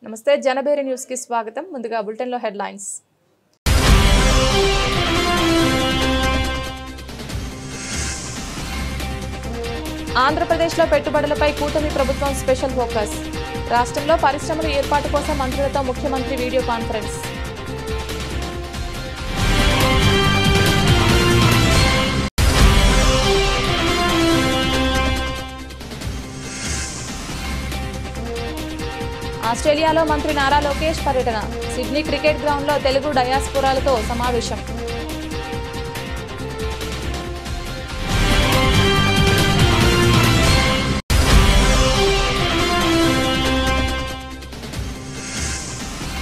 నమస్తే జనబేరి న్యూస్ కి స్వాగతం. ముందుగా బులెటిన్ లో హెడ్లైన్స్. ఆంధ్రప్రదేశ్లో పెట్టుబడులపై కూటమి ప్రభుత్వం స్పెషల్ ఫోకస్. రాష్ట్రంలో పరిశ్రమల ఏర్పాటు కోసం మంత్రులతో ముఖ్యమంత్రి వీడియో కాన్ఫరెన్స్. ఆస్ట్రేలియాలో మంత్రి నారా లోకేష్ పర్యటన. సిడ్నీ క్రికెట్ గ్రౌండ్లో తెలుగు డయాస్పోరాలతో సమావేశం.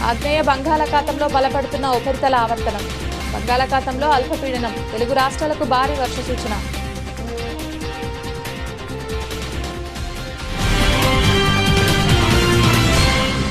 ఆగ్నేయ బంగాళాఖాతంలో బలపడుతున్న ఉపరితల ఆవర్తనం. బంగాళాఖాతంలో అల్పపీడనం. తెలుగు రాష్ట్రాలకు భారీ వర్ష సూచన.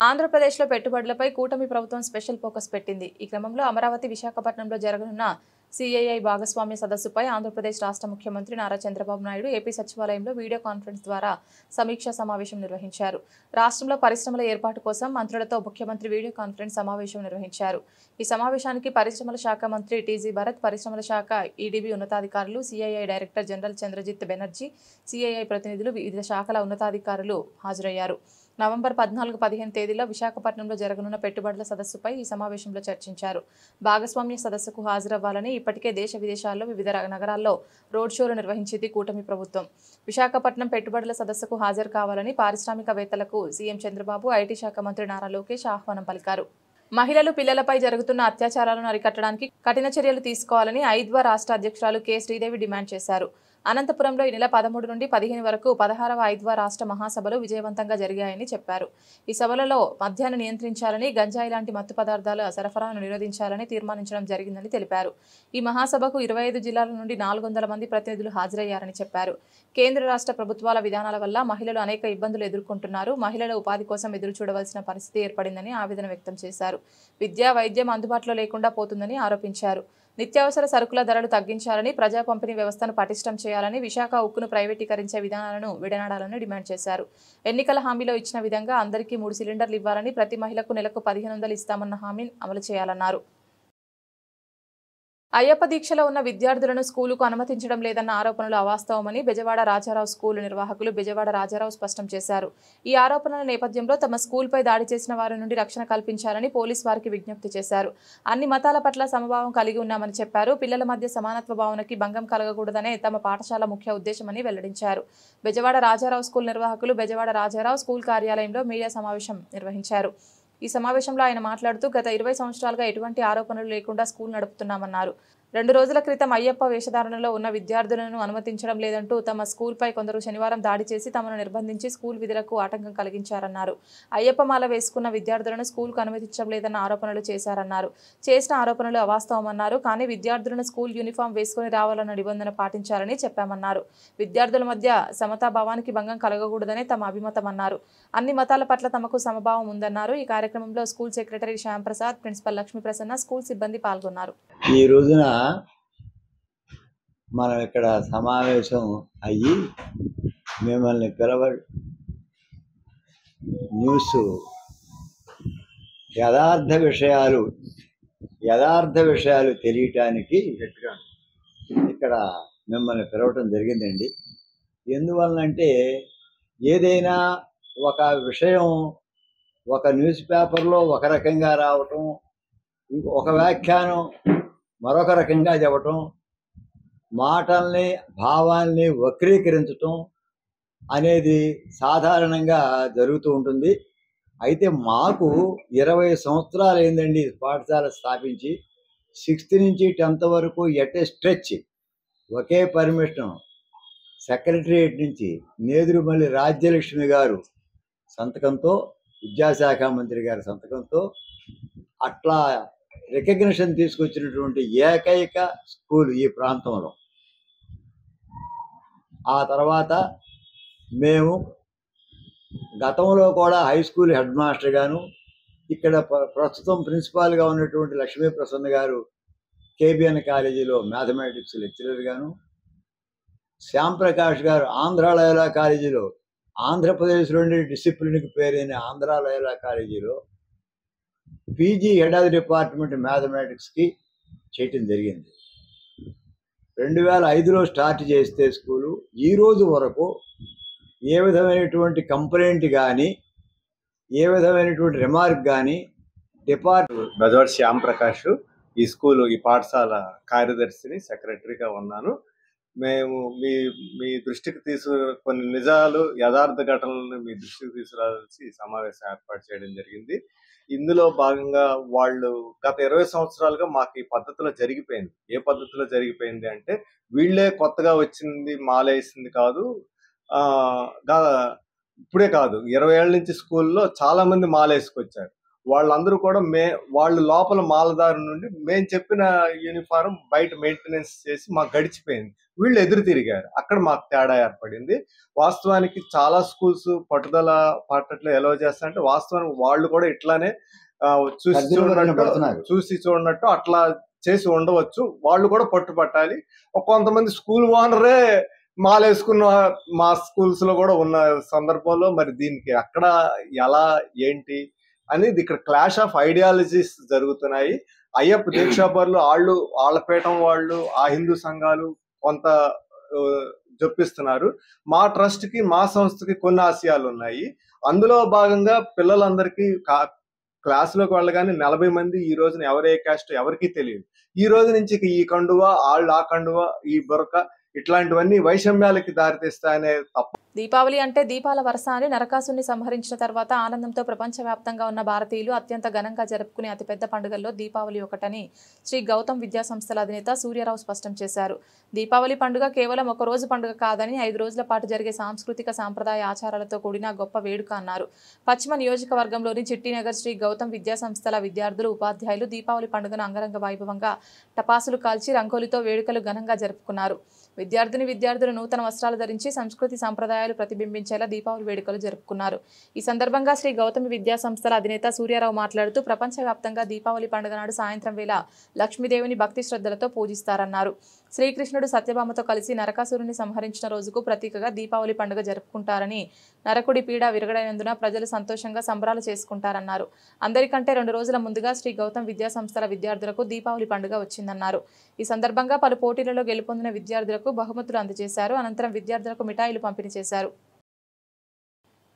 ఆంధ్రప్రదేశ్లో పెట్టుబడులపై కూటమి ప్రభుత్వం స్పెషల్ ఫోకస్ పెట్టింది. ఈ క్రమంలో అమరావతి, విశాఖపట్నంలో జరగనున్న సిఐఐ భాగస్వామ్య సదస్సుపై ఆంధ్రప్రదేశ్ రాష్ట్ర ముఖ్యమంత్రి నారా చంద్రబాబు నాయుడు ఏపీ సచివాలయంలో వీడియో కాన్ఫరెన్స్ ద్వారా సమీక్షా సమావేశం నిర్వహించారు. రాష్ట్రంలో పరిశ్రమల ఏర్పాటు కోసం మంత్రులతో ముఖ్యమంత్రి వీడియో కాన్ఫరెన్స్ సమావేశం నిర్వహించారు. ఈ సమావేశానికి పరిశ్రమల శాఖ మంత్రి టీజీ భరత్, పరిశ్రమల శాఖ ఈడీబీ ఉన్నతాధికారులు, CII director general Chandrajit Banerjee, CII ప్రతినిధులు, వివిధ శాఖల ఉన్నతాధికారులు హాజరయ్యారు. నవంబర్ 14-15 తేదీలో విశాఖపట్నంలో జరగనున్న పెట్టుబడుల సదస్సుపై ఈ సమావేశంలో చర్చించారు. భాగస్వామ్య సదస్సుకు హాజరవ్వాలని ఇప్పటికే దేశ విదేశాల్లో వివిధ నగరాల్లో రోడ్ షోలు నిర్వహించింది కూటమి ప్రభుత్వం. విశాఖపట్నం పెట్టుబడుల సదస్సుకు హాజరు కావాలని పారిశ్రామికవేత్తలకు సీఎం చంద్రబాబు, ఐటీ శాఖ మంత్రి నారా లోకేష్ ఆహ్వానం పలికారు. మహిళలు, పిల్లలపై జరుగుతున్న అత్యాచారాలను అరికట్టడానికి కఠిన చర్యలు తీసుకోవాలని ఐద్వా రాష్ట్ర అధ్యక్షురాలు కె శ్రీదేవి డిమాండ్ చేశారు. అనంతపురంలో ఈ నెల 13 నుండి 15 వరకు 16వ ఐద్వా రాష్ట్ర మహాసభలు విజయవంతంగా జరిగాయని చెప్పారు. ఈ సభలలో మద్యాన్ని నియంత్రించాలని, గంజాయి లాంటి మత్తు పదార్థాల సరఫరాను నిరోధించాలని తీర్మానించడం జరిగిందని తెలిపారు. ఈ మహాసభకు 25 జిల్లాల నుండి 400 మంది ప్రతినిధులు హాజరయ్యారని చెప్పారు. కేంద్ర రాష్ట్ర ప్రభుత్వాల విధానాల వల్ల మహిళలు అనేక ఇబ్బందులు ఎదుర్కొంటున్నారు. మహిళల ఉపాధి కోసం ఎదురు చూడవలసిన పరిస్థితి ఏర్పడిందని ఆవేదన వ్యక్తం చేశారు. విద్య, వైద్యం అందుబాటులో లేకుండా పోతుందని ఆరోపించారు. నిత్యావసర సరుకుల ధరలు తగ్గించాలని, ప్రజా పంపిణీ వ్యవస్థను పటిష్టం చేయాలని, విశాఖ ఉక్కును ప్రైవేటీకరించే విధానాలను విడనాడాలని డిమాండ్ చేశారు. ఎన్నికల హామీలో ఇచ్చిన విధంగా అందరికీ 3 సిలిండర్లు ఇవ్వాలని, ప్రతి మహిళకు నెలకు 1500 ఇస్తామన్న హామీని అమలు చేయాలన్నారు. అయ్యప్ప దీక్షలో ఉన్న విద్యార్థులను స్కూలుకు అనుమతించడం లేదన్న ఆరోపణలు అవాస్తవమని బెజవాడ రాజారావు స్కూలు నిర్వాహకులు బెజవాడ రాజారావు స్పష్టం చేశారు. ఈ ఆరోపణల నేపథ్యంలో తమ స్కూల్పై దాడి చేసిన వారి నుండి రక్షణ కల్పించాలని పోలీసు వారికి విజ్ఞప్తి చేశారు. అన్ని మతాల పట్ల సమభావం కలిగి ఉన్నామని చెప్పారు. పిల్లల మధ్య సమానత్వ భావనకి భంగం కలగకూడదనే తమ పాఠశాల ముఖ్య ఉద్దేశమని వెల్లడించారు. బెజవాడ రాజారావు స్కూల్ నిర్వాహకులు బెజవాడ రాజారావు స్కూల్ కార్యాలయంలో మీడియా సమావేశం నిర్వహించారు. ఈ సమావేశంలో ఆయన మాట్లాడుతూ గత 20 సంవత్సరాలుగా ఎటువంటి ఆరోపణలు లేకుండా స్కూల్ నడుపుతున్నామన్నారు. 2 రోజుల క్రితం అయ్యప్ప వేషధారణలో ఉన్న విద్యార్థులను అనుమతించడం లేదంటూ తమ స్కూల్పై కొందరు శనివారం దాడి చేసి తమను నిర్బంధించి స్కూల్ విధులకు ఆటంకం కలిగించారన్నారు. అయ్యప్ప మాల వేసుకున్న విద్యార్థులను స్కూల్కు అనుమతించడం లేదన్న ఆరోపణలు చేశారన్నారు. చేసిన ఆరోపణలు అవాస్తవమన్నారు. కానీ విద్యార్థులను స్కూల్ యూనిఫామ్ వేసుకుని రావాలన్న నిబంధన పాటించాలని చెప్పామన్నారు. విద్యార్థుల మధ్య సమతాభావానికి భంగం కలగకూడదనే తమ అభిమతమన్నారు. అన్ని మతాల పట్ల తమకు సమభావం ఉందన్నారు. ఈ కార్యక్రమంలో school secretary Shyamprasad, principal Lakshmi Prasanna, school సిబ్బంది పాల్గొన్నారు. ఈ రోజున మనం ఇక్కడ సమావేశం అయ్యి మిమ్మల్ని న్యూస్ యథార్థ విషయాలు తెలియటానికి ఇక్కడ మిమ్మల్ని పిలవటం జరిగిందండి. ఎందువలనంటే ఏదైనా ఒక విషయం ఒక న్యూస్ పేపర్లో ఒక రకంగా రావటం, ఒక వ్యాఖ్యానం మరొక రకంగా చెప్పటం, మాటల్ని భావాల్ని వక్రీకరించటం అనేది సాధారణంగా జరుగుతూ ఉంటుంది. అయితే మాకు 20 సంవత్సరాలు అయిందండి పాఠశాల స్థాపించి. 6th నుంచి 10th వరకు at a stretch okay permission secretariat నుంచి నేదురుమల్లి రాజ్యలక్ష్మి గారు సంతకంతో, విద్యాశాఖ మంత్రి గారి సంతకంతో అట్లా రికగ్నిషన్ తీసుకొచ్చినటువంటి ఏకైక స్కూల్ ఈ ప్రాంతంలో. ఆ తర్వాత మేము గతంలో కూడా హై స్కూల్ హెడ్ మాస్టర్ గాను, ఇక్కడ ప్రస్తుతం ప్రిన్సిపాల్గా ఉన్నటువంటి లక్ష్మీ ప్రసన్న గారు కేబిఎన్ కాలేజీలో మ్యాథమెటిక్స్ లెక్చరర్ గాను, శ్యాంప్రకాష్ గారు ఆంధ్ర లయోలా కాలేజీలో ఆంధ్రప్రదేశ్లోని డిసిప్లిన్కి పేరైన ఆంధ్ర లయోలా కాలేజీలో PG head of the department మ్యాథమెటిక్స్కి చేయటం జరిగింది. 2005లో స్టార్ట్ చేస్తే స్కూలు ఈ రోజు వరకు ఏ విధమైనటువంటి కంప్లైంట్ కానీ ఏ విధమైనటువంటి రిమార్క్ కానీ బెజవాడ శ్యామ్ ప్రకాష్ ఈ స్కూలు ఈ పాఠశాల కార్యదర్శిని సెక్రటరీగా ఉన్నాను. మేము మీ దృష్టికి కొన్ని నిజాలు యథార్థ ఘటనలను మీ దృష్టికి తీసుకురావాల్సి ఈ సమావేశం ఏర్పాటు చేయడం జరిగింది. ఇందులో భాగంగా వాళ్ళు గత 20 సంవత్సరాలుగా మాకు ఈ పద్ధతిలో జరిగిపోయింది. ఏ పద్ధతిలో జరిగిపోయింది అంటే వీళ్ళే కొత్తగా వచ్చింది మాలేసింది కాదు, ఇప్పుడే కాదు 20 ఏళ్ళ నుంచి స్కూల్లో చాలా మంది మాలేసుకొచ్చారు. వాళ్ళందరూ కూడా వాళ్ళు లోపల మాలదారు నుండి మేము చెప్పిన యూనిఫారం బయట మెయింటెనెన్స్ చేసి మాకు గడిచిపోయింది. వీళ్ళు ఎదురు తిరిగారు. అక్కడ మాకు తేడా ఏర్పడింది. వాస్తవానికి చాలా స్కూల్స్ పట్టుదల పట్టట్లో ఎలా చేస్తారంటే వాస్తవానికి వాళ్ళు కూడా ఇట్లానే చూసి చూడనట్టు అట్లా చేసి ఉండవచ్చు. వాళ్ళు కూడా పట్టుపట్టాలి. కొంతమంది స్కూల్ ఓనరే మాలేసుకున్న మా స్కూల్స్ లో కూడా ఉన్న సందర్భంలో మరి దీనికి అక్కడ ఎలా ఏంటి అనేది ఇక్కడ క్లాష్ ఆఫ్ ఐడియాలజీస్ జరుగుతున్నాయి. అయ్యప్ప దీక్షాపరులు వాళ్ళ పీఠం వాళ్ళు ఆ హిందూ సంఘాలు కొంత జొప్పిస్తున్నారు. మా ట్రస్ట్ కి మా సంస్థకి కొన్ని ఆశయాలు ఉన్నాయి. అందులో భాగంగా పిల్లలందరికీ క్లాసులోకి వెళ్ళగానే 40 మంది ఈ రోజున ఎవరే క్యాస్ట్ ఎవరికీ తెలియదు. ఈ రోజు నుంచి ఈ కండువా ఆ కండువా ఈ బురక ఇట్లాంటివన్నీ వైషమ్యాలకి దారితీస్తాయనే తప్ప. దీపావళి అంటే దీపాల వరస అని నరకాసుని సంహరించిన తర్వాత ఆనందంతో ప్రపంచవ్యాప్తంగా ఉన్న భారతీయులు అత్యంత ఘనంగా జరుపుకునే అతిపెద్ద పండుగల్లో దీపావళి ఒకటని శ్రీ గౌతమ్ విద్యా సంస్థల అధినేత సూర్యారావు స్పష్టం చేశారు. దీపావళి పండుగ కేవలం ఒక రోజు పండుగ కాదని 5 రోజుల పాటు జరిగే సాంస్కృతిక సాంప్రదాయ ఆచారాలతో కూడిన గొప్ప వేడుక అన్నారు. పశ్చిమ నియోజకవర్గంలోని చిట్టినగర్ శ్రీ గౌతమ్ విద్యా సంస్థల విద్యార్థులు ఉపాధ్యాయులు దీపావళి పండుగను అంగరంగ వైభవంగా టపాసులు కాల్చి రంగోలితో వేడుకలు ఘనంగా జరుపుకున్నారు. విద్యార్థులు నూతన వస్త్రాలు ధరించి సంస్కృతి సంప్రదాయాలు ప్రతిబింబించేలా దీపావళి వేడుకలు జరుపుకున్నారు. ఈ సందర్భంగా శ్రీ గౌతమి విద్యా సంస్థల అధినేత సూర్యారావు మాట్లాడుతూ ప్రపంచవ్యాప్తంగా దీపావళి పండుగ నాడు సాయంత్రం వేళ లక్ష్మీదేవిని భక్తి శ్రద్ధలతో పూజిస్తారన్నారు. శ్రీకృష్ణుడు సత్యభామతో కలిసి నరకాసురుని సంహరించిన రోజుకు ప్రతీకగా దీపావళి పండుగ జరుపుకుంటారని, నరకుడి పీడ విరగడైనందున ప్రజలు సంతోషంగా సంబరాలు చేసుకుంటారన్నారు. అందరికంటే 2 రోజుల ముందుగా శ్రీ గౌతమ్ విద్యా సంస్థల విద్యార్థులకు దీపావళి పండుగ వచ్చిందన్నారు. ఈ సందర్భంగా పలు పోటీలలో గెలుపొందిన విద్యార్థులకు బహుమతులు అందజేశారు. అనంతరం విద్యార్థులకు మిఠాయిలు పంపిణీ చేశారు.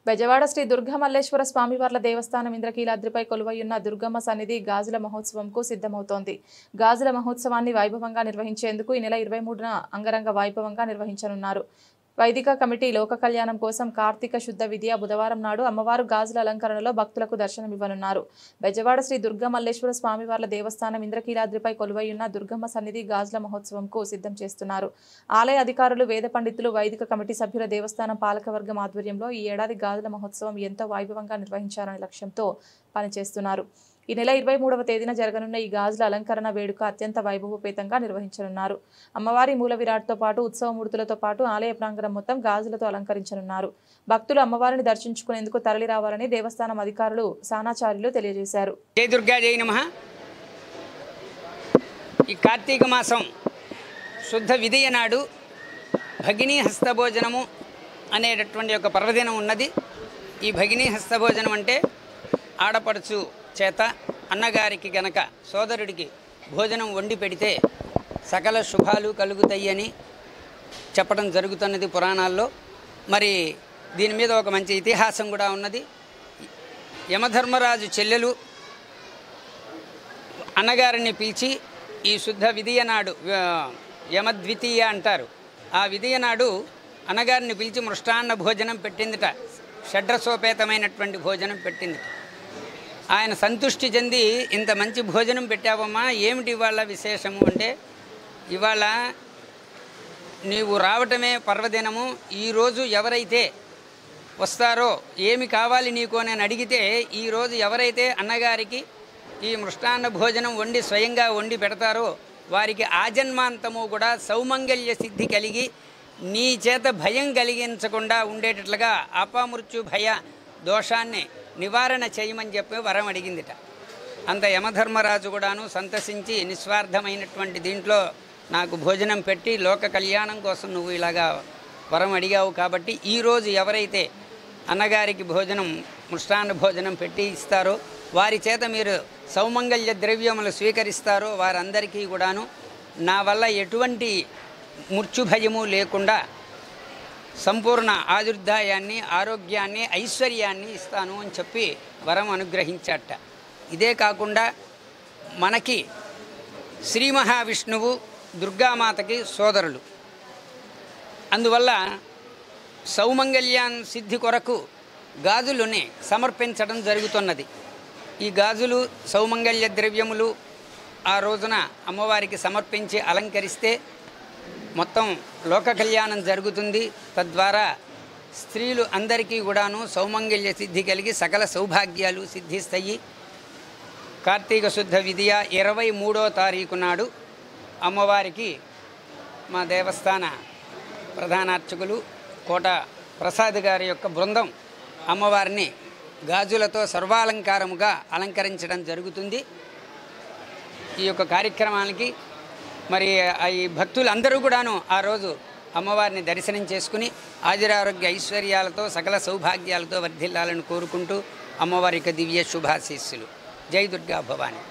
బెజవాడ శ్రీ దుర్గమల్లేశ్వర స్వామివార్ల దేవస్థానం ఇంద్రకీలాద్రిపై కొలువైయున్న దుర్గమ్మ సన్నిధి గాజుల మహోత్సవంకు సిద్ధమవుతోంది. గాజుల మహోత్సవాన్ని వైభవంగా నిర్వహించేందుకు ఈ నెల 23న అంగరంగ వైభవంగా నిర్వహించనున్నారు. వైదిక కమిటీ లోక కళ్యాణం కోసం కార్తీక శుద్ధ విధియ బుధవారం నాడు అమ్మవారు గాజుల అలంకరణలో భక్తులకు దర్శనమివ్వనున్నారు. బెజవాడ శ్రీ దుర్గమల్లేశ్వర స్వామివార్ల దేవస్థానం ఇంద్రకీలాద్రిపై కొలువైయున్న దుర్గమ్మ సన్నిధి గాజుల మహోత్సవంకు సిద్ధం చేస్తున్నారు. ఆలయ అధికారులు, వేద పండితులు, వైదిక కమిటీ సభ్యుల దేవస్థానం పాలకవర్గం ఆధ్వర్యంలో ఈ ఏడాది గాజుల మహోత్సవం ఎంతో వైభవంగా నిర్వహించాలనే లక్ష్యంతో పనిచేస్తున్నారు. ఈ నెల 23వ తేదీన జరగనున్న ఈ గాజుల అలంకరణ వేడుక అత్యంత వైభవపేతంగా నిర్వహించనున్నారు. అమ్మవారి మూల విరాట్తో పాటు ఉత్సవమూర్తులతో పాటు ఆలయ ప్రాంగణం మొత్తం గాజులతో అలంకరించనున్నారు. భక్తులు అమ్మవారిని దర్శించుకునేందుకు తరలి రావాలని దేవస్థానం అధికారులు సానాచార్యులు తెలియజేశారు. జై దుర్గా జై నమః. ఈ కార్తీక మాసం శుద్ధ విధియ నాడు భగినీ హస్తభోజనము అనేటటువంటి ఒక పర్వదినం ఉన్నది. ఈ భగినీ హస్తభోజనం అంటే ఆడపడుచు చేత అన్నగారికి గనక సోదరుడికి భోజనం వండి పెడితే సకల శుభాలు కలుగుతాయి అని చెప్పడం జరుగుతున్నది పురాణాల్లో. మరి దీని మీద ఒక మంచి ఇతిహాసం కూడా ఉన్నది. యమధర్మరాజు చెల్లెలు అన్నగారిని పిలిచి ఈ శుద్ధ విధియ నాడు యమద్వితీయ అంటారు. ఆ విధియ నాడు అన్నగారిని పిలిచి మృష్టాన్న భోజనం పెట్టిందిట. షడ్రసోపేతమైనటువంటి భోజనం పెట్టిందిట. ఆయన సంతుష్టి చెంది ఇంత మంచి భోజనం పెట్టావమ్మా, ఏమిటి ఇవాళ విశేషము అంటే, ఇవాళ నీవు రావటమే పర్వదినము. ఈరోజు ఎవరైతే వస్తారో ఏమి కావాలి నీకు అని అడిగితే, ఈరోజు ఎవరైతే అన్నగారికి ఈ మృష్టాన్న భోజనం వండి స్వయంగా వండి పెడతారో వారికి ఆజన్మాంతము కూడా సౌమంగళ్య సిద్ధి కలిగి నీ చేత భయం కలిగించకుండా ఉండేటట్లుగా అపమృత్యు భయ దోషాన్ని నివారణ చేయమని చెప్పి వరం అడిగిందిట. అంత యమధర్మరాజు కూడాను సంతసించి నిస్వార్థమైనటువంటి దీంట్లో నాకు భోజనం పెట్టి లోక కళ్యాణం కోసం నువ్వు ఇలాగా వరం అడిగావు కాబట్టి ఈరోజు ఎవరైతే అన్నగారికి భోజనం మృష్టాన్న భోజనం పెట్టి ఇస్తారో, వారి చేత మీరు సౌమంగళ్య ద్రవ్యములు స్వీకరిస్తారో వారందరికీ కూడాను నా వల్ల ఎటువంటి మృత్యుభయము లేకుండా సంపూర్ణ ఆయుర్దాయాన్ని, ఆరోగ్యాన్ని, ఐశ్వర్యాన్ని ఇస్తాను అని చెప్పి వరం అనుగ్రహించాట. ఇదే కాకుండా మనకి శ్రీ మహావిష్ణువు దుర్గామాతకి సోదరులు. అందువల్ల సౌమంగళ్యాన్ సిద్ధి కొరకు గాజులని సమర్పించడం జరుగుతున్నది. ఈ గాజులు సౌమంగళ్య ద్రవ్యములు ఆ రోజున అమ్మవారికి సమర్పించి అలంకరిస్తే మొత్తం లోక కళ్యాణం జరుగుతుంది. తద్వారా స్త్రీలు అందరికీ కూడాను సౌమంగళ్య సిద్ధి కలిగి సకల సౌభాగ్యాలు సిద్ధిస్తాయి. కార్తీక శుద్ధ విదియ 23వ తారీఖు నాడు అమ్మవారికి మా దేవస్థాన ప్రధానార్చకులు కోట ప్రసాద్ గారి యొక్క బృందం అమ్మవారిని గాజులతో సర్వాలంకారముగా అలంకరించడం జరుగుతుంది. ఈ యొక్క కార్యక్రమానికి మరి ఈ భక్తులందరూ కూడాను ఆ రోజు అమ్మవారిని దర్శనం చేసుకుని ఆయురారోగ్య ఐశ్వర్యాలతో సకల సౌభాగ్యాలతో వర్ధిల్లాలని కోరుకుంటూ అమ్మవారి యొక్క దివ్య శుభాశీస్సులు. జై దుర్గా భవాని.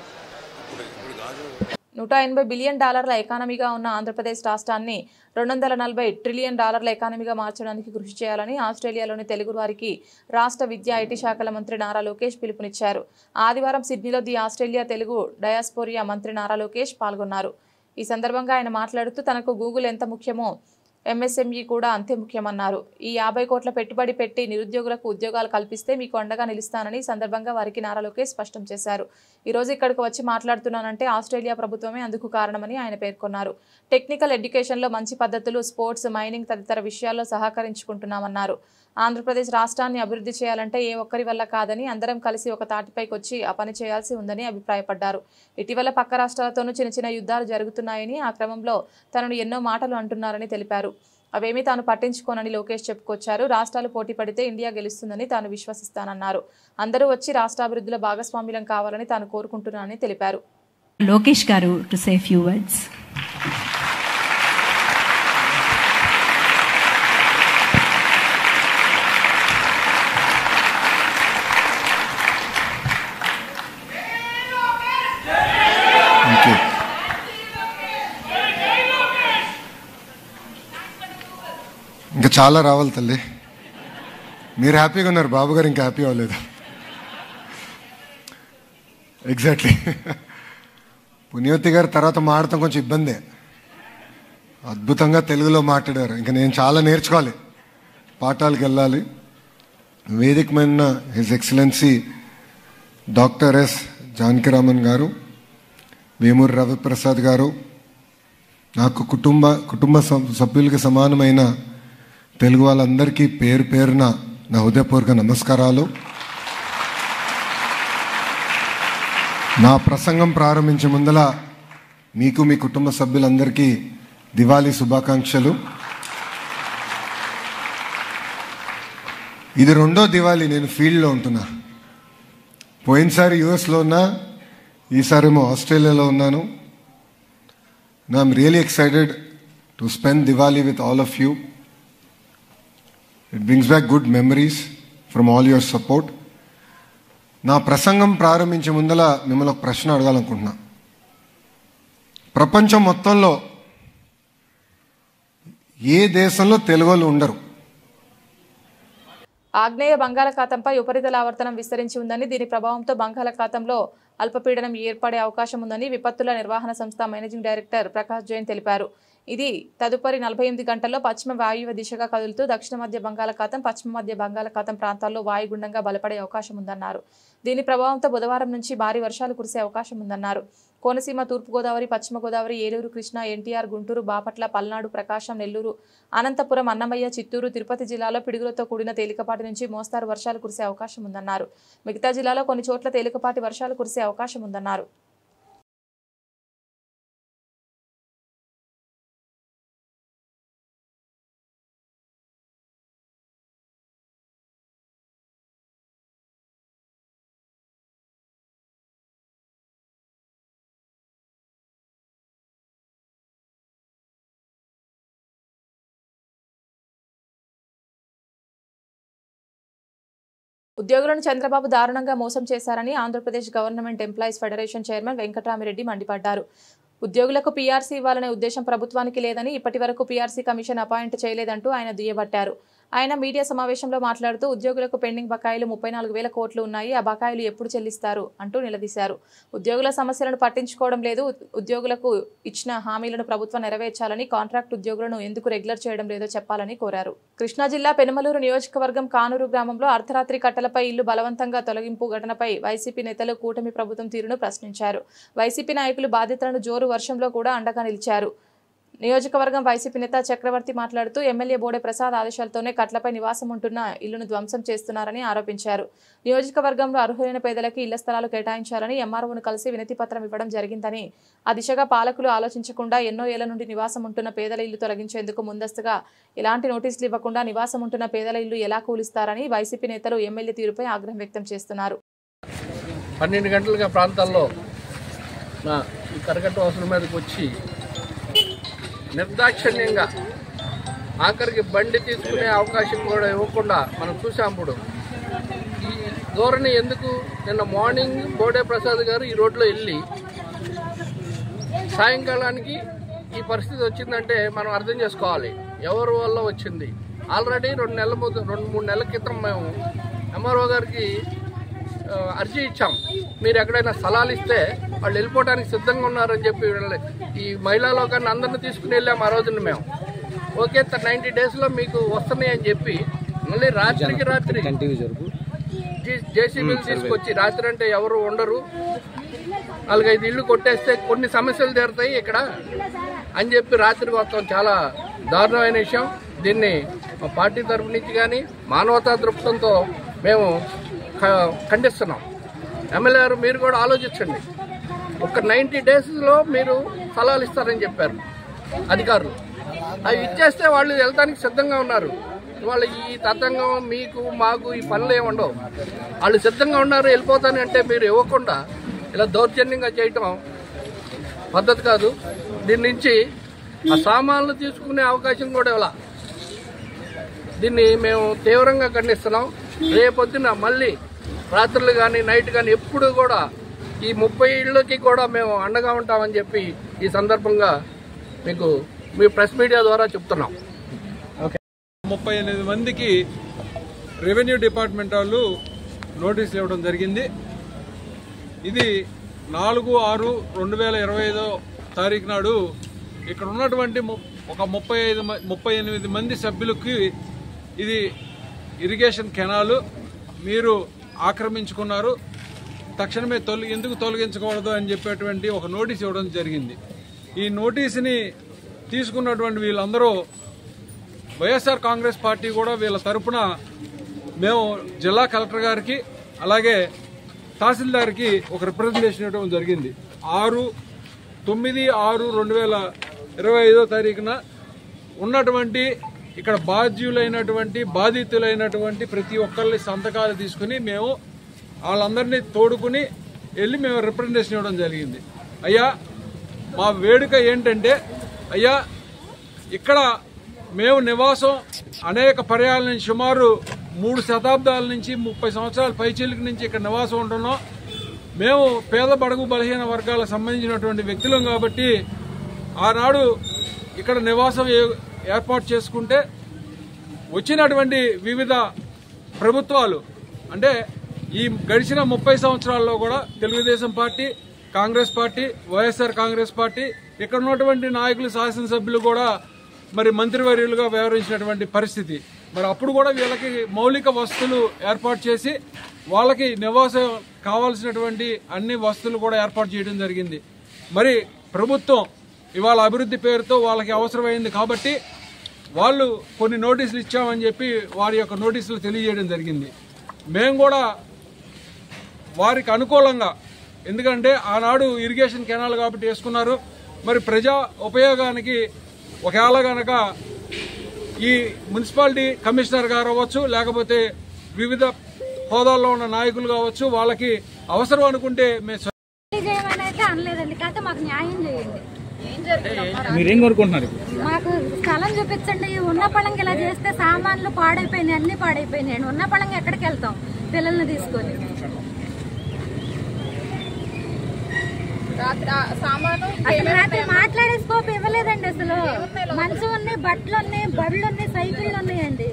$180 బిలియన్ ఎకానమీగా ఉన్న ఆంధ్రప్రదేశ్ రాష్ట్రాన్ని $240 ట్రిలియన్ ఎకానమీగా మార్చడానికి కృషి చేయాలని ఆస్ట్రేలియాలోని తెలుగు వారికి రాష్ట్ర విద్యా ఐటీ శాఖల మంత్రి నారా లోకేష్ పిలుపునిచ్చారు. ఆదివారం సిడ్నీలో ది ఆస్ట్రేలియా తెలుగు డయాస్పోరియా మంత్రి నారా లోకేష్ పాల్గొన్నారు. ఈ సందర్భంగా ఆయన మాట్లాడుతూ తనకు గూగుల్ ఎంత ముఖ్యమో ఎంఎస్ఎంఈ కూడా అంతే ముఖ్యమన్నారు. ఈ 50 కోట్ల పెట్టుబడి పెట్టి నిరుద్యోగులకు ఉద్యోగాలు కల్పిస్తే మీకు అండగా నిలుస్తానని సందర్భంగా వారికి నారా లోకేష్ స్పష్టం చేశారు. ఈ రోజు ఇక్కడికి వచ్చి మాట్లాడుతున్నానంటే ఆస్ట్రేలియా ప్రభుత్వమే అందుకు కారణమని ఆయన పేర్కొన్నారు. టెక్నికల్ ఎడ్యుకేషన్లో మంచి పద్ధతులు, స్పోర్ట్స్, మైనింగ్ తదితర విషయాల్లో సహకరించుకుంటున్నామన్నారు. ఆంధ్రప్రదేశ్ రాష్ట్రాన్ని అభివృద్ధి చేయాలంటే ఏ ఒక్కరి వల్ల కాదని అందరం కలిసి ఒక తాటిపైకి వచ్చి ఆ పని చేయాల్సి ఉందని అభిప్రాయపడ్డారు. ఇటీవల పక్క రాష్ట్రాలతోనూ చిన్న చిన్న యుద్ధాలు జరుగుతున్నాయని, ఆ క్రమంలో తనను ఎన్నో మాటలు అంటున్నారని తెలిపారు. అవేమీ తాను పట్టించుకోనని లోకేష్ చెప్పుకొచ్చారు. రాష్ట్రాలు పోటీ పడితే ఇండియా గెలుస్తుందని తాను విశ్వసిస్తానన్నారు. అందరూ వచ్చి రాష్ట్రాభివృద్ధిలో భాగస్వామ్యం కావాలని తాను కోరుకుంటున్నానని తెలిపారు. లోకేష్ గారు టు సే ఫ్యూ వర్డ్స్. ఇంకా చాలా రావాలి తల్లి. మీరు హ్యాపీగా ఉన్నారు, బాబు గారు ఇంకా హ్యాపీ అవ్వలేదు. ఎగ్జాక్ట్లీ. పుణ్యవతి గారు తర్వాత మాట్లాడటం కొంచెం ఇబ్బందే. అద్భుతంగా తెలుగులో మాట్లాడారు. ఇంకా నేను చాలా నేర్చుకోవాలి, పాఠాలకు వెళ్ళాలి. వేదిక మీద his excellency doctor yes Janakiraman గారు, వేమూరి రవిప్రసాద్ గారు, నాకు కుటుంబ సభ్యులకి సమానమైన తెలుగు వాళ్ళందరికీ పేరు పేరున నా హృదయపూర్వక నమస్కారాలు. నా ప్రసంగం ప్రారంభించే ముందల మీకు, మీ కుటుంబ సభ్యులందరికీ దివాళీ శుభాకాంక్షలు. ఇది 2వ దివాళీ నేను ఫీల్డ్లో ఉంటున్నా. పోయినసారి యుఎస్లో ఉన్నా, ఈసారేమో ఆస్ట్రేలియాలో ఉన్నాను. I'm really excited to spend Diwali with all of you. It brings back good memories from all your support. నా ప్రసంగం ప్రారంభించే ముందల మిమ్మల్ని ఒక ప్రశ్న అడగాలనుకుంటున్నా. ప్రపంచం మొత్తంలో ఏ దేశంలో తెలుగు వాళ్ళు ఉండరు? ఆగ్నేయ బంగాళాఖాతంపై ఉపరితల ఆవర్తనం విస్తరించి ఉందని, దీని ప్రభావంతో బంగాళాఖాతంలో అల్పపీడనం ఏర్పడే అవకాశం ఉందని విపత్తుల నిర్వహణ సంస్థ మేనేజింగ్ డైరెక్టర్ ప్రకాష్ జైన్ తెలిపారు. ఇది తదుపరి 48 గంటల్లో పశ్చిమ వాయువ్య దిశగా కదులుతూ దక్షిణ మధ్య బంగాళాఖాతం, పశ్చిమ మధ్య బంగాళాఖాతం ప్రాంతాల్లో వాయుగుండంగా బలపడే అవకాశం ఉందన్నారు. దీని ప్రభావంతో బుధవారం నుంచి భారీ వర్షాలు కురిసే అవకాశం ఉందన్నారు. కోనసీమ, తూర్పుగోదావరి, పశ్చిమ గోదావరి, ఏలూరు, కృష్ణా, ఎన్టీఆర్, గుంటూరు, బాపట్ల, పల్నాడు, ప్రకాశం, నెల్లూరు, అనంతపురం, అన్నమయ్య, చిత్తూరు, తిరుపతి జిల్లాలో పిడుగులతో కూడిన తేలికపాటి నుంచి మోస్తారు వర్షాలు కురిసే అవకాశం ఉందన్నారు. మిగతా జిల్లాలో కొన్ని చోట్ల తేలికపాటి వర్షాలు కురిసే అవకాశం ఉందన్నారు. ఉద్యోగులను చంద్రబాబు దారుణంగా మోసం చేశారని Andhra Pradesh government employees federation chairman Venkatarami Reddy మండిపడ్డారు. ఉద్యోగులకు పీఆర్సీ ఇవ్వాలనే ఉద్దేశం ప్రభుత్వానికి లేదని, ఇప్పటివరకు పీఆర్సీ కమిషన్ అపాయింట్ చేయలేదంటూ ఆయన దుయ్యబట్టారు. ఆయన మీడియా సమావేశంలో మాట్లాడుతూ ఉద్యోగులకు పెండింగ్ బకాయిలు 34,000 కోట్లు ఉన్నాయి, ఆ బకాయిలు ఎప్పుడు చెల్లిస్తారు అంటూ నిలదీశారు. ఉద్యోగుల సమస్యలను పట్టించుకోవడం లేదు, ఉద్యోగులకు ఇచ్చిన హామీలను ప్రభుత్వం నెరవేర్చాలని, కాంట్రాక్ట్ ఉద్యోగులను ఎందుకు రెగ్యులర్ చేయడం లేదో చెప్పాలని కోరారు. కృష్ణా జిల్లా పెనుమలూరు నియోజకవర్గం కానూరు గ్రామంలో అర్ధరాత్రి కట్టలపై ఇల్లు బలవంతంగా తొలగింపు ఘటనపై వైసీపీ నేతలు కూటమి ప్రభుత్వం తీరును ప్రశ్నించారు. వైసీపీ నాయకులు బాధితులను జోరు వర్షంలో కూడా అండగా నిలిచారు. నియోజకవర్గం వైసీపీ నేత చక్రవర్తి మాట్లాడుతూ ఎమ్మెల్యే బోడే ప్రసాద్ ఆదేశాలతోనే కట్లపై నివాసం ఉంటున్న ఇల్లును ధ్వంసం చేస్తున్నారని ఆరోపించారు. నియోజకవర్గంలో అర్హులైన పేదలకు ఇళ్ల స్థలాలు కేటాయించాలని ఎంఆర్ఓను కలిసి వినతి పత్రం ఇవ్వడం జరిగిందని, ఆ దిశగా పాలకులు ఆలోచించకుండా ఎన్నో ఏళ్ల నుండి నివాసం ఉంటున్న పేదల ఇల్లు తొలగించేందుకు ముందస్తుగా ఎలాంటి నోటీసులు ఇవ్వకుండా నివాసం ఉంటున్న పేదల ఇల్లు ఎలా కూలిస్తారని వైసీపీ నేతలు ఎమ్మెల్యే తీరుపై ఆగ్రహం వ్యక్తం చేస్తున్నారు. 12 గంటలుగా ప్రాంతాల్లో ఈ కరకట్ట అవసరం మీదకి వచ్చి నిర్దాక్షిణ్యంగా ఆఖరికి బండి తీసుకునే అవకాశం కూడా ఇవ్వకుండా మనం చూసాంప్పుడు ఈ ధోరణి ఎందుకు? నిన్న మార్నింగ్ బోడే ప్రసాద్ గారు ఈ రోడ్లో వెళ్ళి సాయంకాలానికి ఈ పరిస్థితి వచ్చిందంటే మనం అర్థం చేసుకోవాలి ఎవరి వల్ల వచ్చింది. ఆల్రెడీ 2-3 నెలల క్రితం మేము ఎంఆర్ఓ గారికి అర్జీ ఇచ్చాం, మీరు ఎక్కడైనా స్థలాలు ఇస్తే వాళ్ళు వెళ్ళిపోవడానికి సిద్ధంగా ఉన్నారని చెప్పి ఈ మహిళా లోకాన్ని అందరినీ తీసుకుని వెళ్ళాం. ఆ రోజున మేము ఓకే 90 డేస్లో మీకు వస్తున్నాయి అని చెప్పి మళ్ళీ రాత్రికి రాత్రి జేసీబీలు తీసుకొచ్చి, రాత్రి అంటే ఎవరు ఉండరు, 4-5 ఇళ్ళు కొట్టేస్తే కొన్ని సమస్యలు తీరుతాయి ఇక్కడ అని చెప్పి రాత్రి మొత్తం చాలా దారుణమైన విషయం. దీన్ని మా పార్టీ తరఫు నుంచి కానీ మానవతా దృక్పథంతో మేము ఖండిస్తున్నాం. ఎమ్మెల్యే గారు మీరు కూడా ఆలోచించండి, ఒక 90 డేస్లో మీరు స్థలాలు ఇస్తారని చెప్పారు అధికారులు, అవి ఇచ్చేస్తే వాళ్ళు వెళ్తానికి సిద్ధంగా ఉన్నారు. వాళ్ళు ఈ తతంగం మీకు మాకు ఈ పనులు ఏమి ఉండవు, వాళ్ళు సిద్ధంగా ఉన్నారు వెళ్ళిపోతాను అంటే మీరు ఇవ్వకుండా ఇలా దౌర్జన్యంగా చేయటం పద్ధతి కాదు. దీని నుంచి ఆ సామాన్లు తీసుకునే అవకాశం కూడా ఇవ్వాల. దీన్ని మేము తీవ్రంగా ఖండిస్తున్నాం. రేపొద్దున మళ్ళీ రాత్రులు కానీ నైట్ కానీ ఎప్పుడు కూడా ఈ 30 ఇళ్ళకి కూడా మేము అండగా ఉంటామని చెప్పి ఈ సందర్భంగా మీకు మీ ప్రెస్ మీడియా ద్వారా చెప్తున్నాం. 38 మందికి రెవెన్యూ డిపార్ట్మెంట్ వాళ్ళు నోటీసులు ఇవ్వడం జరిగింది. ఇది 4/6/2025 తారీఖు నాడు ఇక్కడ ఉన్నటువంటి ఒక 38 మంది సభ్యులకి ఇది ఇరిగేషన్ కెనాలు మీరు ఆక్రమించుకున్నారు, తక్షణమే ఎందుకు తొలగించకూడదు అని చెప్పేటువంటి ఒక నోటీస్ ఇవ్వడం జరిగింది. ఈ నోటీసుని తీసుకున్నటువంటి వీళ్ళందరూ వైఎస్ఆర్ కాంగ్రెస్ పార్టీ కూడా వీళ్ళ తరపున మేము జిల్లా కలెక్టర్ గారికి అలాగే తహసీల్దార్కి ఒక రిప్రజెంటేషన్ ఇవ్వడం జరిగింది. 9/6/2025 తారీఖున ఉన్నటువంటి ఇక్కడ బాధితులైనటువంటి ప్రతి ఒక్కళ్ళని సంతకాలు తీసుకుని మేము వాళ్ళందరినీ తోడుకుని వెళ్ళి మేము రిప్రజెంటేషన్ ఇవ్వడం జరిగింది. అయ్యా మా వేడుక ఏంటంటే, అయ్యా ఇక్కడ మేము నివాసం అనేక పర్యాల నుంచి సుమారు 3 శతాబ్దాల నుంచి 30 సంవత్సరాల పైచిలుకు నుంచి ఇక్కడ నివాసం ఉంటున్నాం. మేము పేద బడుగు బలహీన వర్గాలకు సంబంధించినటువంటి వ్యక్తులం కాబట్టి ఆనాడు ఇక్కడ నివాసం ఏర్పాటు చేసుకుంటే వచ్చినటువంటి వివిధ ప్రభుత్వాలు అంటే ఈ గడిచిన 30 సంవత్సరాల్లో కూడా Telugu Desam party, Congress party, YSR Congress party ఇక్కడ ఉన్నటువంటి నాయకులు శాసనసభ్యులు కూడా మరి మంత్రివర్యులుగా వ్యవహరించినటువంటి పరిస్థితి. మరి అప్పుడు కూడా వీళ్ళకి మౌలిక వసతులు ఏర్పాటు చేసి వాళ్ళకి నివాసం కావాల్సినటువంటి అన్ని వసతులు కూడా ఏర్పాటు చేయడం జరిగింది. మరి ప్రభుత్వం ఇవాళ అభివృద్ధి పేరుతో వాళ్ళకి అవసరమైంది కాబట్టి వాళ్ళు కొన్ని నోటీసులు ఇచ్చామని చెప్పి వారి యొక్క నోటీసులు తెలియజేయడం జరిగింది. మేము కూడా వారికి అనుకూలంగా, ఎందుకంటే ఆనాడు ఇరిగేషన్ కెనాల్ కాబట్టి వేసుకున్నారు, మరి ప్రజా ఉపయోగానికి ఒకవేళ గనక ఈ మున్సిపాలిటీ కమిషనర్ గారు అవ్వచ్చు లేకపోతే వివిధ హోదాల్లో ఉన్న నాయకులు కావచ్చు వాళ్ళకి అవసరం అనుకుంటే మేము చేయమని అయితే అనలేదండి, కాకపోతే మాకు న్యాయం చేయండి. మీరేం కోరుకుంటున్నారు? మాకు స్థలం చూపించండి. ఉన్న పళంగా ఇలా చేస్తే సామాన్లు పాడైపోయినాయి, అన్ని పాడైపోయినాయి. ఉన్న పళంగా ఎక్కడికి వెళ్తాం పిల్లల్ని తీసుకొని? రాత్రి మాట్లాడే స్కోప్ ఇవ్వలేదండి. అసలు మంచం ఉన్నాయి, బట్టలు ఉన్నాయి, బళ్ళు ఉన్నాయి, సైకిళ్ళు ఉన్నాయండి.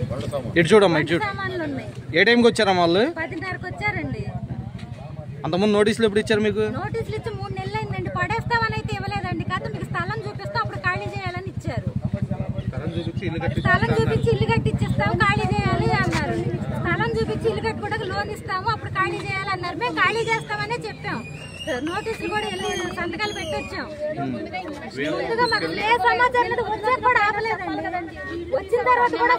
ఇటు చూడమ్మా, ఇటు సామాన్లు ఉన్నాయి. ఏ టైంకి వచ్చారమ్మా వాళ్ళు? 10:30కి వచ్చారండి. అంతకుముందు నోటీసులు ఎప్పుడు ఇచ్చారు మీకు? నోటీసులు ఇచ్చి 3 నెలలు అయిందండి. పడేస్తామని అయితే ఇవ్వలేదండి. కాదు మీకు స్థలం చూపిస్తాం అప్పుడు ఖాళీ చేయాలని ఇచ్చారు. స్థలం చూపించి ఇల్లు కట్టిచ్చేస్తాము, ఖాళీ చేయాలి అన్నారు. స్థలం చూపించి ఇల్లు కట్టుకోవడానికి లోన్ ఇస్తాము, అప్పుడు ఖాళీ చేయాలి అన్నారు. మేము ఖాళీ చేస్తామనే చెప్పాం. నోటీసులు కూడా వెళ్ళి సంతకాలు పెట్టి వచ్చాం. ముందుగా మాకు ఏ సమాచారం లేదు. వచ్చాక కూడా ఆపలేదండి. వచ్చిన తర్వాత కూడా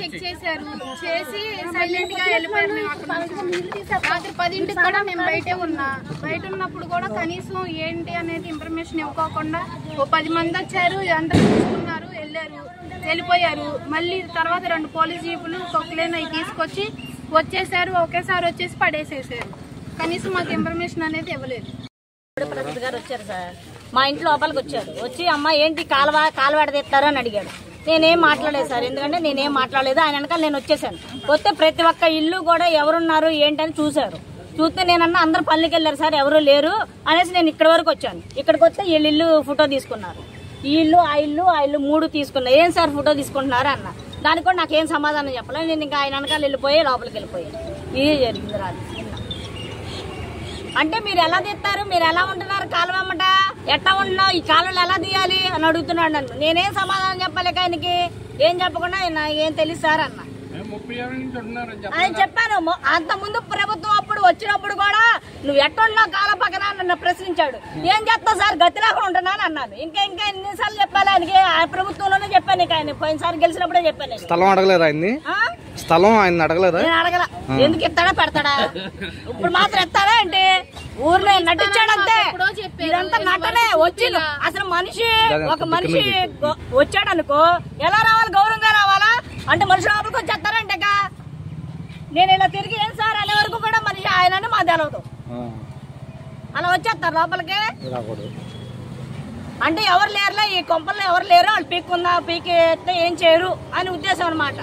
చెక్ చేశారు. చేసి సైలెంట్ గా వెళ్ళిపోయారు. రాత్రి 10ంటికి కూడా మేము బయటే ఉన్నా. బయట ఉన్నప్పుడు కూడా కనీసం ఏంటి అనేది ఇన్ఫర్మేషన్ ఇవ్వకోకుండా 10 మంది వచ్చారు, అందరూ చూసుకున్నారు, వెళ్ళిపోయారు. మళ్ళీ తర్వాత 2 పోలీస్ జీపులు కొక్లేన్ అవి తీసుకొచ్చి వచ్చేసారు. ఒకేసారి వచ్చేసి పడేసేసారు. కనీసం మాకు ఇన్ఫర్మేషన్ అనేది ఇవ్వలేదు. ప్రసాద్ గారు వచ్చారు సార్, మా ఇంటి లోపలికి వచ్చారు. వచ్చి అమ్మ ఏంటి కాలువాడ తెస్తారు అని అడిగాడు. నేనేం మాట్లాడలేదు సార్, ఎందుకంటే నేనేం మాట్లాడలేదు. ఆయన వెనకాల నేను వచ్చేసాను. వస్తే ప్రతి ఒక్క ఇల్లు కూడా ఎవరున్నారు ఏంటని చూశారు. చూస్తే నేనన్నా అందరు పనులకి వెళ్ళారు సార్, ఎవరు లేరు అనేసి నేను ఇక్కడి వరకు వచ్చాను. ఇక్కడికి వస్తే వీళ్ళు ఇల్లు ఫోటో తీసుకున్నారు. ఈ ఇల్లు ఆ ఇల్లు 3 తీసుకున్నా. ఏం సార్ ఫోటో తీసుకుంటున్నారు అన్న. దానికి కూడా నాకేం సమాధానం చెప్పలేదు. నేను ఇంకా ఆయన వెనకాల వెళ్ళిపోయి లోపలికి వెళ్ళిపోయాను. ఇది జరిగింది రాదు. అంటే మీరు ఎలా తీస్తారు, మీరు ఎలా ఉంటున్నారు కాలువమ్మట, ఎట్లా ఉంటున్నావు, ఈ కాలువలు ఎలా తీయాలి అని అడుగుతున్నాడు నన్ను. నేనేం సమాధానం చెప్పలేక ఆయనకి ఏం చెప్పకుండా ఏం తెలుసు సార్ అన్న. ఆయన చెప్పాను. అంత ముందు ప్రభుత్వం అప్పుడు వచ్చినప్పుడు కూడా నువ్వు ఎట్టున్నావు కాలం పక్కన నన్ను ప్రశ్నించాడు. ఏం చేస్తావు సార్, గతిలాగా ఉంటున్నాను అన్నాను. ఇంకా ఎన్నిసార్లు చెప్పాలి ఆయనకి? ఆ ప్రభుత్వంలోనే చెప్పాను. ఇక ఆయన పోయినసారి గెలిచినప్పుడే చెప్పాను. స్థలం అడగలేదా ఆయన్ని? స్థలం ఆయన అడగలేదా? నేను అడగల. ఎందుకు ఇస్తాడా పెడతాడా? ఇప్పుడు మాత్రం ఇస్తాడా అంటే ఊర్లో నటించాడంతే. ఇదంతా నటనే. వచ్చి అసలు ఒక మనిషి వచ్చాడనుకో ఎలా రావాలి? గౌరవంగా రావాలా? అంటే మనిషి లోపలికి వచ్చేస్తారంటే నేను ఇలా తిరిగి ఏం సార్ అనే వరకు కూడా మనిషి ఆయన మాకు తెలవదు. అలా వచ్చేస్తారు లోపలికి. అంటే ఎవరు లేరులే ఈ కొంపల్లో, ఎవరు లేరు, వాళ్ళు పీకి ఎత్తే ఏం చేయరు అని ఉద్దేశం అనమాట.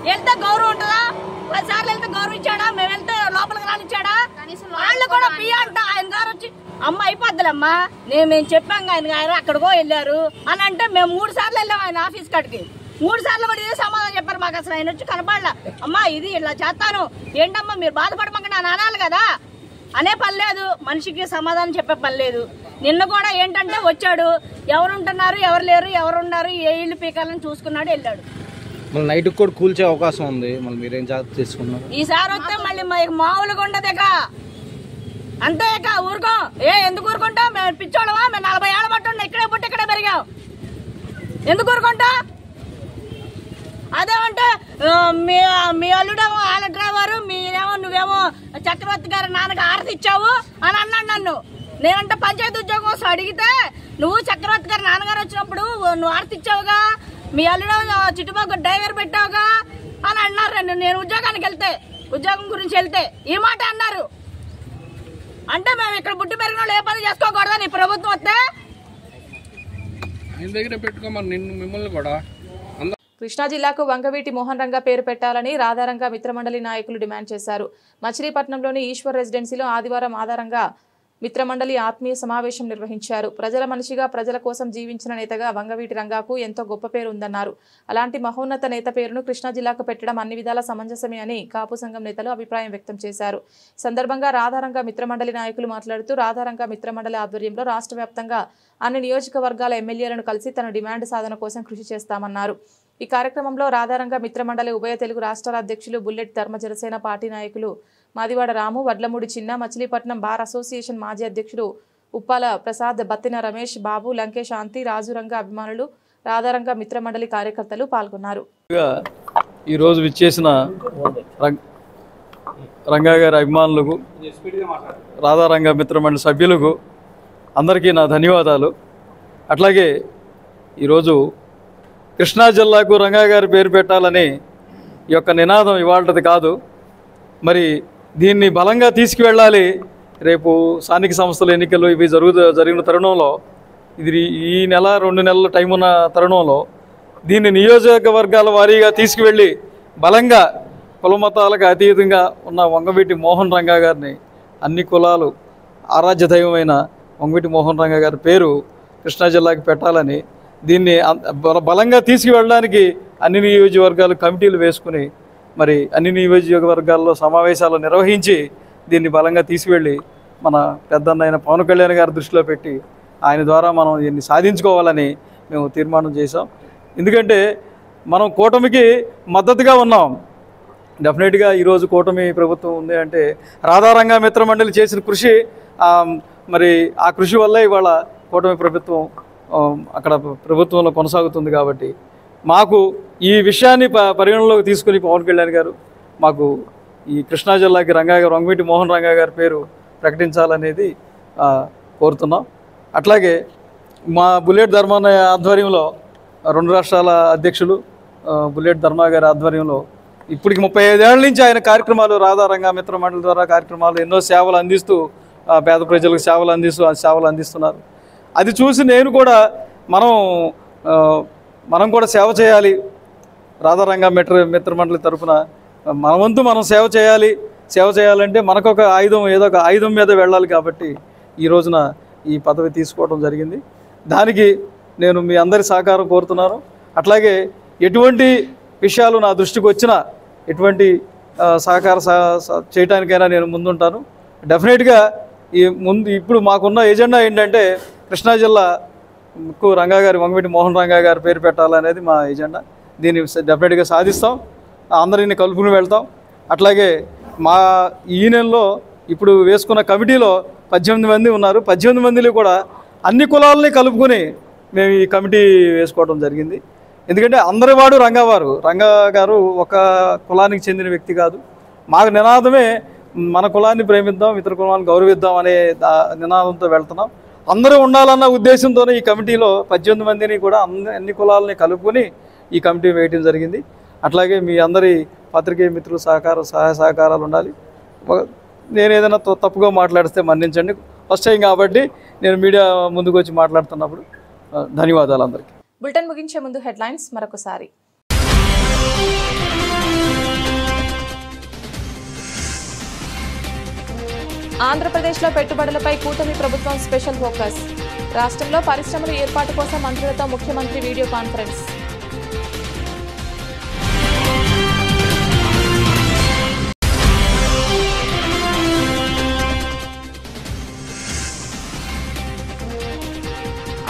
వెళ్తే గౌరవం ఉంటుందా? 10 సార్లు వెళ్తే గౌరవం ఇచ్చాడా? మేము వెళ్తే లోపలికి రానిచ్చాడా? వాళ్ళు కూడా పియ్య అంట. ఆయన గారు వచ్చి అమ్మ అయిపోద్దులమ్మా, మేము చెప్పాం ఆయన గారు అక్కడికో వెళ్ళారు అని అంటే మేము 3 సార్లు వెళ్ళాం ఆయన ఆఫీస్ కాడికి. 3 సార్లు కూడా ఇదే సమాధానం చెప్పారు మాకు. అసలు ఆయన వచ్చి కనపడలా. అమ్మా ఇది ఇలా చేస్తాను ఏంటమ్మా మీరు బాధపడమాక నేను అనాలి కదా అనే పని లేదు. మనిషికి సమాధానం చెప్పే పని లేదు. నిన్న కూడా ఏంటంటే వచ్చాడు, ఎవరుంటున్నారు ఎవరు లేరు, ఎవరున్నారు, ఏ ఇల్లు పీకాలని చూసుకున్నాడు, వెళ్ళాడు. మళ్ళీ నైట్ కూడా కూల్చే అవకాశం ఉంది. మళ్ళీ మీరేం జాగ్రత్త తీసుకున్నారు? ఈసారి వస్తే మళ్ళీ మామూలుగా ఉండదేక అంతేక ఊరుకో. ఎందుకు ఊరుకుంటాం? మేము పిచ్చోళ్ళమా? మేము 40 ఏళ్ళ పట్టు ఇక్కడే పుట్టి ఇక్కడే పెరిగాం. ఎందుకు ఊరుకుంటా? అదేమంటే మీ అల్లుడేమో ఆల డ్రైవరు, నువ్వేమో చక్రవర్తి గారి నాన్నకి ఆరతి ఇచ్చావు అని అన్నాడు నన్ను. నేనంటే పంచాయతీ ఉద్యోగం కోసం అడిగితే నువ్వు చక్రవర్తి గారి నాన్నగారు వచ్చినప్పుడు నువ్వు ఆరతి ఇచ్చావుగా, మీ అల్లుడు చుట్టుపక్కల డ్రైవర్ పెట్టావుగా అని అన్నారు. నేను ఉద్యోగానికి వెళ్తే, ఉద్యోగం గురించి వెళ్తే ఈ మాట అన్నారు. అంటే మేము ఇక్కడ పుట్టి పెరిగిన వాళ్ళు ఏ పని చేసుకోకూడదని ప్రభుత్వం వస్తే ఆయన దగ్గర పెట్టుకోమని నిన్ను మిమ్మల్ని కూడా. కృష్ణా జిల్లాకు వంగవీటి మోహన్ రంగా పేరు పెట్టాలని రాధారంగా మిత్రమండలి నాయకులు డిమాండ్ చేశారు. మచిలీపట్నంలోని ఈశ్వర్ రెసిడెన్సీలో ఆదివారం ఆధారంగా మిత్రమండలి ఆత్మీయ సమావేశం నిర్వహించారు. ప్రజల మనిషిగా ప్రజల కోసం జీవించిన నేతగా వంగవీటి రంగాకు ఎంతో గొప్ప పేరు ఉందన్నారు. అలాంటి మహోన్నత నేత పేరును కృష్ణా జిల్లాకు పెట్టడం అన్ని విధాల సమంజసమే అని కాపు సంఘం నేతలు అభిప్రాయం వ్యక్తం చేశారు. సందర్భంగా రాధారంగా మిత్రమండలి నాయకులు మాట్లాడుతూ రాధారంగా మిత్రమండలి ఆధ్వర్యంలో రాష్ట్ర వ్యాప్తంగా అన్ని నియోజకవర్గాల ఎమ్మెల్యేలను కలిసి తన డిమాండ్ సాధన కోసం కృషి చేస్తామన్నారు. ఈ కార్యక్రమంలో రాధారంగా మిత్రమండలి ఉభయ తెలుగు రాష్ట్రాల అధ్యక్షులు బుల్లెట్ ధర్మ జనసేన పార్టీ నాయకులు మాదివాడ రాము, వడ్లమూడి చిన్న, మచిలీపట్నం బార్ అసోసియేషన్ మాజీ అధ్యక్షుడు ఉప్పాల ప్రసాద్, బత్తిన రమేష్ బాబు, లంకే శాంతి, రాజురంగ అభిమానులు, రాధారంగ మిత్రమండలి కార్యకర్తలు పాల్గొన్నారు. ఈరోజు విచ్చేసిన రంగా గారి అభిమానులకు, రాధారంగ మిత్రమండలి సభ్యులకు అందరికీ నా ధన్యవాదాలు. అట్లాగే ఈరోజు కృష్ణా జిల్లాకు రంగా గారి పేరు పెట్టాలని ఈ యొక్క నినాదం ఇవాళది కాదు. మరి దీన్ని బలంగా తీసుకువెళ్ళాలి. రేపు స్థానిక సంస్థల ఎన్నికలు ఇవి జరిగిన తరుణంలో, ఇది ఈ నెల 2 నెలల టైం ఉన్న తరుణంలో దీన్ని నియోజకవర్గాల వారీగా తీసుకువెళ్ళి బలంగా కులమతాలకు అతీతంగా ఉన్న వంగవీటి మోహన్ రంగా గారిని, అన్ని కులాలు ఆరాధ్య దైవమైన వంగవీటి మోహన్ రంగా గారి పేరు కృష్ణా జిల్లాకి పెట్టాలని, దీన్ని బలంగా తీసుకువెళ్ళడానికి అన్ని నియోజకవర్గాలు కమిటీలు వేసుకుని మరి అన్ని నియోజకవర్గాల్లో సమావేశాలు నిర్వహించి దీన్ని బలంగా తీసుకువెళ్ళి మన పెద్దన్నైన పవన్ కళ్యాణ్ గారి దృష్టిలో పెట్టి ఆయన ద్వారా మనం దీన్ని సాధించుకోవాలని మేము తీర్మానం చేశాం. ఎందుకంటే మనం కూటమికి మద్దతుగా ఉన్నాం. డెఫినెట్గా ఈరోజు కూటమి ప్రభుత్వం ఉంది అంటే రాధారంగా మిత్రమండలి చేసిన కృషి, మరి ఆ కృషి వల్లే ఇవాళ కూటమి ప్రభుత్వం అక్కడ ప్రభుత్వంలో కొనసాగుతుంది. కాబట్టి మాకు ఈ విషయాన్ని పరిగణలోకి తీసుకుని పవన్ కళ్యాణ్ గారు మాకు ఈ కృష్ణా జిల్లాకి వంగవీటి మోహన్ రంగా గారి పేరు ప్రకటించాలనేది కోరుతున్నాం. అట్లాగే మా బుల్లెట్ ధర్మాన ఆధ్వర్యంలో 2 రాష్ట్రాల అధ్యక్షులు బుల్లెట్ ధర్మా గారి ఆధ్వర్యంలో ఇప్పటికి 35 ఏళ్ల నుంచి ఆయన కార్యక్రమాలు రాధారంగా మిత్ర మండలి ద్వారా కార్యక్రమాలు ఎన్నో సేవలు అందిస్తూ పేద ప్రజలకు సేవలు అందిస్తున్నారు. అది చూసి నేను కూడా మనం కూడా సేవ చేయాలి. రాధారంగా మిత్ర మండలి తరఫున మన వంతు మనం సేవ చేయాలంటే మనకొక ఆయుధం, ఏదో ఒక ఆయుధం మీద వెళ్ళాలి. కాబట్టి ఈ రోజున ఈ పదవి తీసుకోవడం జరిగింది. దానికి నేను మీ అందరి సహకారం కోరుతున్నాను. అట్లాగే ఎటువంటి విషయాలు నా దృష్టికి వచ్చినా ఎటువంటి సహకారం చేయడానికైనా నేను ముందుంటాను. డెఫినెట్గా ఇప్పుడు మాకున్న ఎజెండా ఏంటంటే కృష్ణా జిల్లాకు వంగవీటి మోహన్ రంగా గారి పేరు పెట్టాలనేది మా ఎజెండా. దీన్ని డెఫినెట్గా సాధిస్తాం. అందరిని కలుపుకుని వెళ్తాం. అట్లాగే మా ఈ నెలలో ఇప్పుడు వేసుకున్న కమిటీలో 18 మంది ఉన్నారు. 18 మందిలో కూడా అన్ని కులాలని కలుపుకొని మేము ఈ కమిటీ వేసుకోవడం జరిగింది. ఎందుకంటే అందరి వాడు రంగా గారు ఒక కులానికి చెందిన వ్యక్తి కాదు. మాకు నినాదమే మన కులాన్ని ప్రేమిద్దాం, ఇతర కులాన్ని గౌరవిద్దాం అనే నినాదంతో వెళ్తున్నాం. అందరూ ఉండాలన్న ఉద్దేశంతోనే ఈ కమిటీలో 18 మందిని కూడా అన్ని కులాలని కలుపుకొని ఈ కమిటీ వేయడం జరిగింది. అట్లాగే మీ అందరి పత్రికేయ మిత్రులు సహాయ సహకారాలు ఉండాలి. నేను ఏదైనా తప్పుగా మాట్లాడితే మన్నించండి. ఫస్ట్ టైం కాబట్టి నేను మీడియా ముందుకు వచ్చి మాట్లాడుతున్నప్పుడు ధన్యవాదాలు అందరికీ. బులెటిన్ ముగించే ముందు హెడ్లైన్స్ మరొకసారి. ఆంధ్రప్రదేశ్లో పెట్టుబడులపై కూటమి ప్రభుత్వం స్పెషల్ ఫోకస్. రాష్ట్రంలో పరిశ్రమల ఏర్పాటు కోసం మంత్రులతో ముఖ్యమంత్రి వీడియో కాన్ఫరెన్స్.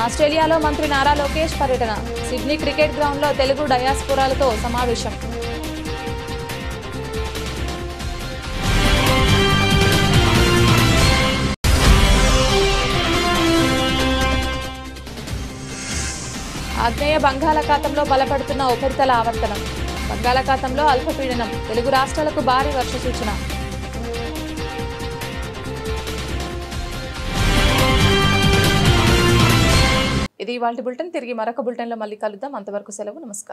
ఆస్ట్రేలియాలో మంత్రి నారా లోకేష్ పర్యటన. సిడ్నీ క్రికెట్ గ్రౌండ్లో తెలుగు డయాస్పోరాలతో సమావేశం. ఆగ్నేయ బంగాళాఖాతంలో బలపడుతున్న ఉపరితల ఆవర్తనం. బంగాళాఖాతంలో అల్పపీడనం. తెలుగు రాష్ట్రాలకు భారీ వర్ష సూచన. ఇది ఇవాల్టి బులెటిన్. తిరిగి మరొక బులెటిన్లో మళ్ళీ కలుద్దాం. అంతవరకు సెలవు. నమస్కారం.